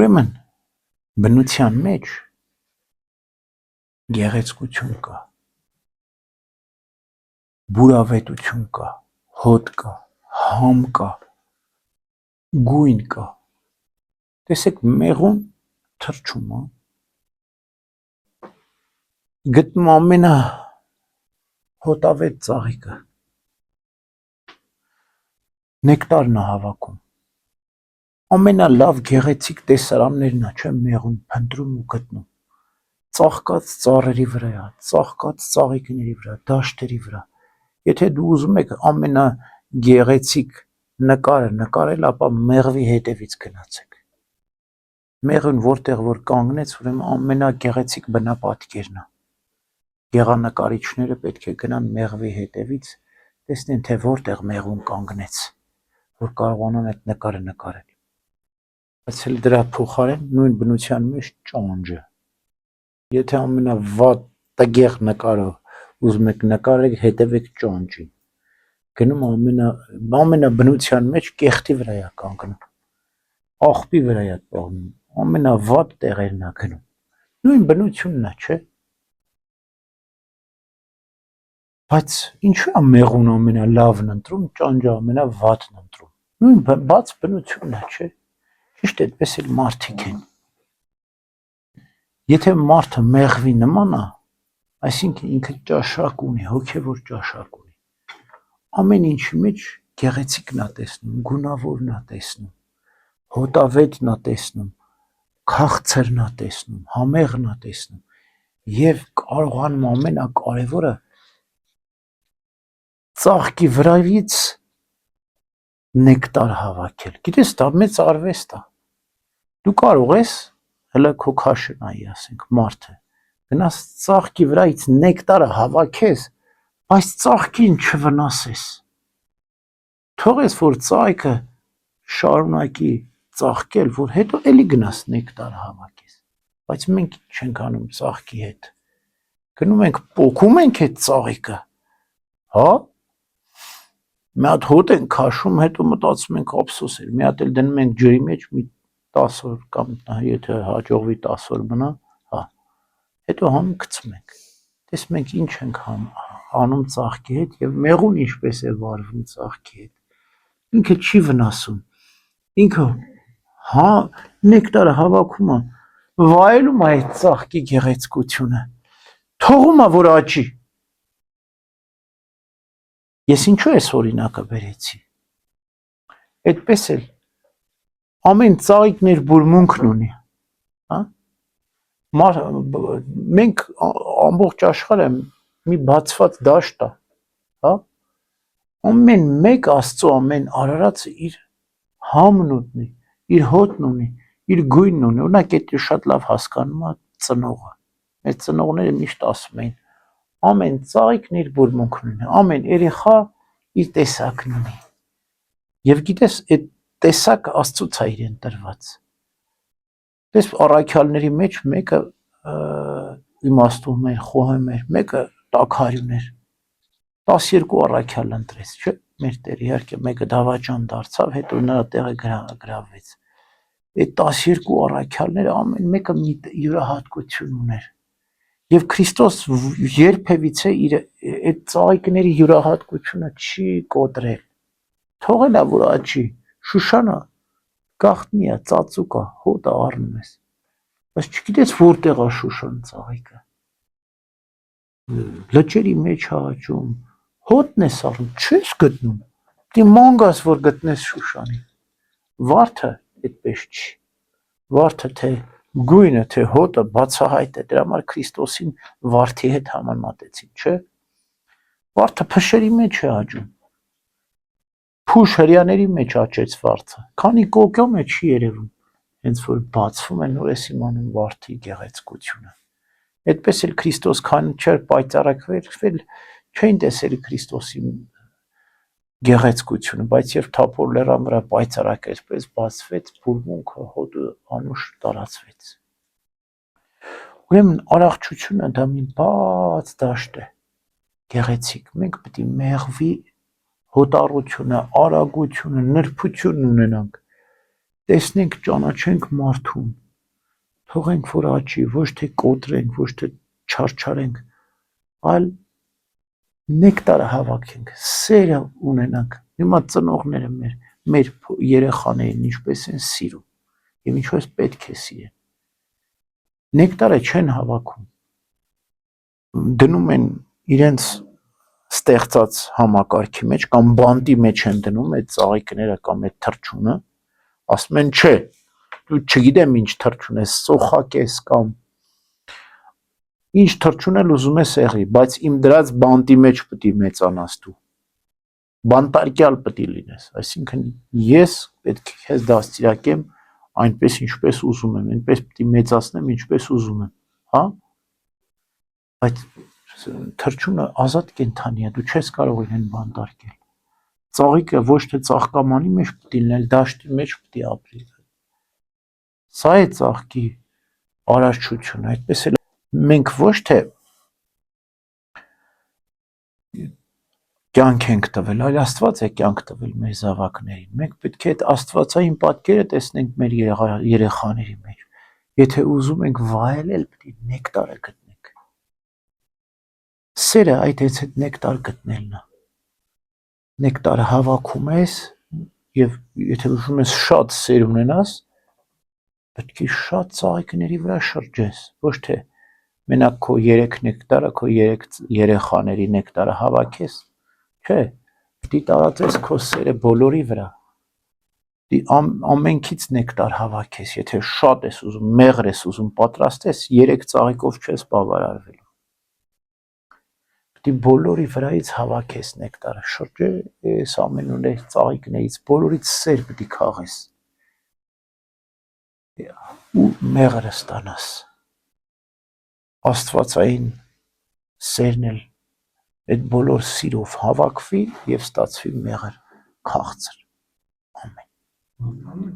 Ուրեմն բնության մեջ գեղեցկություն կա, բուրավետություն կա, հոտ կա, համ կա, գույն կա։ Տեսեք, մեղուն թրջում է, գտնում ամենա հոտավետ ծաղիկը, նեկտարն է հավաքում, ամենալավ գեղեցիկ տեսարաններն է, չէ՞, մեղուն փնտրում ու գտնում, ծաղկած ծառերի վրա, ծաղկած ծաղիկների վրա, դաշտերի վրա։ Եթե դու ուզում եք ամենագեղեցիկ նկարը նկարել, ապա մեղվի հետևից գնացեք։ Մեղուն որտեղ որ կանգնեց, ուրեմն ամենագեղեցիկ բնապատկերն է։ Գեղանկարիչները պետք է գնան մեղվի հետևից, տեսնեն, թե որտեղ մեղուն կանգնեց, որ կարողանան այդ նկարը նկարել։ Բայց էլ դրա փոխարեն նույն բնության մեջ ճանճը։ Եթե ամենավատ տգեղ նկարը ուզում եք նկարել, հետևեք ճանճին։ Գնում ամենաբնության մեջ կեղտի վրա է կանգնում, աղբի վրա է կանգնում, ամենավատ տեղերն է գնում։ Նույն բնությունն է, չէ՞։ Բայց ինչու է մեղուն ամենալավն ընտրում, ճանճը ամենավատն ընտրում։ Նույն բաց բնությունն է, չէ՞։ Ճիշտ այդպես էլ մարդիկ են։ Եթե մարդը մեղվի նման է, այսինքն ինքը ճաշակ ունի, հոգևոր ճաշակ ունի, ամեն ինչի մեջ գեղեցիկն է տեսնում, գունավորն է տեսնում, հոտավետն է տեսնում, քաղցրն է տեսնում, համեղն է տեսնում եւ կարողանում ամենակարևորը ծաղկի վրայից նեկտար հավաքել։ Գիտես, դա մեծ արվեստ է։ Դու կարող ես հələ քո քաշը նայի, ասենք, մարդը գնաս ծաղկի վրայից նեկտարը հավաքես, բայց ծաղկին չվնասես։ Թողես, որ ծաղիկը շարունակի ծաղկել, որ հետո էլի գնաս նեկտարը հավաքես։ Բայց մենք չենք անում ծաղկի հետ։ Գնում ենք, պոկում ենք այդ ծաղիկը, հա։ Մի հատ հոտ ենք քաշում, հետո մտածում ենք ափսոս էր, մի հատ էլ դնում ենք ջրի մեջ, մի 10 օր կամ եթե հաջողվի 10 օր մնա, հա։ Հետո համ գցում ենք։ Տես մենք ինչ ենք անում ծաղկի հետ եւ մեղուն ինչպես է վարվում ծաղկի հետ։ Ինքը չի վնասում։ Ինքը հա նեկտարը հավաքում է, վայելում է այդ ծաղկի գեղեցկությունը։ Թողում է որ աճի։ Ես ինչու ես օրինակը բերեցի։ Այդպես էլ ամեն ծաղիկն իր բուրմունքն ունի, հա։ Մենք ամբողջ աշխարհը մի բացված դաշտ է, հա։ Ամեն մեկ Աստծո ամեն արարածը իր համն ունի, իր հոտն ունի, իր գույնն ունի։ Օրինակ այդ շատ լավ հասկանում է ծնողը։ Մեր ծնողները միշտ ասում էին, ամեն ծաղիկն իր բուրմունքն ունի, ամեն երեխա իր տեսակն ունի։ Եվ գիտես, այդ տեսակը Աստծուց է իրեն տրված։ Դες առաքյալների մեջ մեկը իմաստուն էր, խոհեմ էր, մեկը տաքարյուն էր։ 12 առաքյալ ընտրեց, չէ՞։ Մեր Տեր իհարկե մեկը դավաճան դարձավ, հետո նրա տեղը գրավվեց։ Այդ 12 առաքյալները ամեն մեկը մի յուրահատկություն ուներ։ Եվ Քրիստոս երբևիցե իր այդ ծաղիկների յուրահատկությունը չի կոտրել։ Թողել է որ աճի, Շուշանը գաղտնի է, ծածուկ է, հոտը առնում ես։ Բայց չգիտես որտեղ է Շուշան ծաղիկը։ Լճերի մեջ է աճում, հոտն ես առնում, չես գտնում։ Դի ման գաս որ գտնես Շուշանին։ Վարդը այդպես չի։ Վարդը թե գույնը, թե հոտը բացահայտ է, դրա համար Քրիստոսին վարդի հետ համեմատեցին, չէ՞։ Վարդը փշերի մեջ է աճում։ Փուշ հրյաների մեջ աճեց վարդը։ Քանի կոկյոմ է չի երևում, հենց որ բացվում է նոր ես իմանում վարդի գեղեցկությունը։ Այդպես էլ Քրիստոս քան չէր պայծառակվել, չէին տեսել Քրիստոսի գեղեցկությունը, բայց երբ Թափոր լեռան վրա պայծառակերպեց, բացվեց բուրմունքը, հոտը անուշ տարածվեց։ Ուրեմն առողջությունը դա մի բաց դաշտ է, գեղեցիկ։ Մենք պետք է մեղվի հոտառությունը, արագությունը, նրբություն ունենանք։ տեսնենք, ճանաչենք մարդուն, թողենք, որ աճի, ոչ թե կոտրենք, ոչ թե չարչարենք, այլ նեկտարը հավաքենք, սերը ունենանք։ Հիմա ծնողները մեր երեխաներին ինչպես են սիրում եւ ինչպես պետք է սիրեն։ Նեկտարը չեն հավաքում, դնում են իրենց ստեղծած համակարգի մեջ կամ բանտի մեջ են դնում այդ ծաղիկները կամ այդ թռչունը, ասում են չէ, դու չգիտեմ ինչ թռչուն ես, սոխակ ես կամ ինչ թռչուն էլ ուզում ես եղի, բայց իմ դրած բանտի մեջ պետք է մեծանաս դու, բանտարկյալ պետք է լինես, այսինքն ես պետք է քեզ դաստիարակեմ այնպես ինչպես ուզում եմ, այնպես պետք է մեծացնեմ ինչպես ուզում եմ, հա, բայց թռչունը ազատ կենդանի է, դու չես կարող իրեն բանտարկել, ծաղիկը ոչ թե ծաղկամանի մեջ պետք է լինել, դաշտի մեջ պետք է ապրի, սա է ծաղկի արարչությունը, այդպես էլ մենք ոչ թե կյանք ենք տվել, այլ Աստված է կյանք տվել մեր զավակներին, մենք պետք է այդ աստվածային պատկերը տեսնենք մեր երեխաների մեջ, եթե ուզում ենք վայելել, պետք է նեկտարը գտնենք, սերը այդ նեկտար գտնելն է, նեկտարը հավաքում ես եւ եթե ուզում ես շատ սեր ունենաս, պետք է շատ ծաղիկների վրա շրջես, ոչ թե մենակ քո 3 նեկտարը, քո 3 երեխաների նեկտարը հավաքես, չէ, պետք է տարածես քո սերը բոլորի վրա, ամենքից նեկտար հավաքես, եթե շատ ես ուզում, մեղր ես ուզում պատրաստես, 3 ծաղիկով չես բավարարվելու, պետք է բոլորի վրայից հավաքես նեկտարը, շրջես ամենուրեք ծաղիկներից, բոլորից սեր պետք է քաղես, ու մեղրը ստանաս, աստվածային սերն էլ այդ բոլոր սիրով հավաքվի եւ ստացվի մեղր քաղցր, ամեն